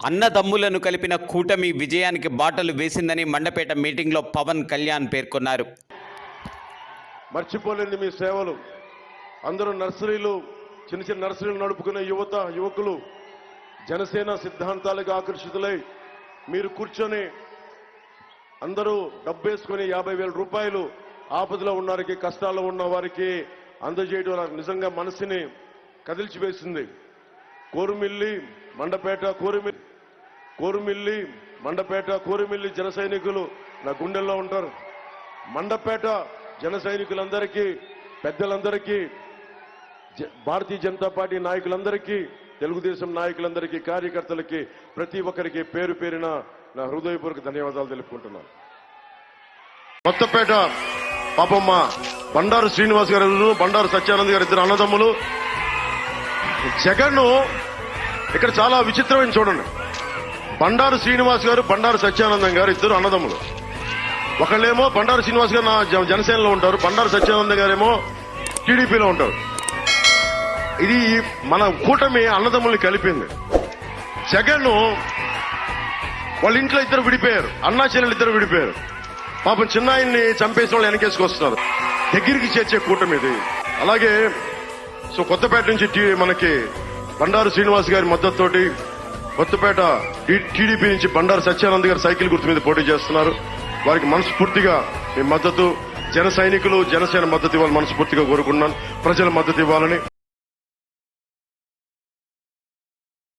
అన్నదమ్ములను కలిపిన కూటమి విజయానికి బాటలు వేసిందని మండపేట మీటింగ్లో పవన్ కళ్యాణ్ పేర్కొన్నారు. మర్చిపోలేని మీ సేవలు. అందరూ నర్సరీలు, చిన్న చిన్న నర్సరీలు నడుపుకునే యువకులు జనసేన సిద్ధాంతాలకు ఆకర్షితులై మీరు కూర్చొని అందరూ డబ్బేసుకుని 50,000 రూపాయలు ఆపదలో ఉన్న వారికి, కష్టాల్లో ఉన్న వారికి అందజేయడం నాకు నిజంగా మనసుని కదిల్చివేసింది. కోరుమిల్లి మండపేట కోరుమిల్లి జన సైనికులు నా గుండెల్లో ఉంటారు. మండపేట జన సైనికులందరికీ, పెద్దలందరికీ, భారతీయ జనతా పార్టీ నాయకులందరికీ, తెలుగుదేశం నాయకులందరికీ, కార్యకర్తలకి, ప్రతి ఒక్కరికి పేరు పేరున నా హృదయపూర్వక ధన్యవాదాలు తెలుపుకుంటున్నాను. కొత్తపేట పాపమ్మ బండారు శ్రీనివాస్ గారు, బండారు సత్యానంద్ గారు, ఇద్దరు అన్నదమ్ములు. జగన్ ఇక్కడ చాలా విచిత్రమైన చూడండి. బండారు శ్రీనివాస్ గారు, బండారు సత్యానందం గారు ఇద్దరు అన్నదమ్ములు. ఒకళ్ళేమో బండారు శ్రీనివాస్ గారు నా జనసేనలో ఉంటారు, బండారు సత్యానంద గారేమో టీడీపీలో ఉంటారు. ఇది మన కూటమి అన్నదమ్ముల్ని కలిపింది. జగన్ వాళ్ళ ఇంట్లో ఇద్దరు విడిపోయారు, అన్నా చెల్లెలు ఇద్దరు విడిపోయారు. పాపం చిన్నాయన్ని చంపేసిన వాళ్ళు వెనకేసుకొస్తున్నారు. దగ్గరికి చేర్చే కూటమి ఇది. అలాగే కొత్తపేట నుంచి మనకి బండారు శ్రీనివాస్ గారి మద్దతుతోటి కొత్తపేట టీడీపీ నుంచి బండారు సత్యానంద్ గారు సైకిల్ గుర్తు మీద పోటీ చేస్తున్నారు. వారికి మనస్ఫూర్తిగా మీ మద్దతు, జన సైనికులు, జనసేన మద్దతు ఇవ్వాలని మనస్ఫూర్తిగా కోరుకుంటున్నాను. ప్రజల మద్దతు ఇవ్వాలని.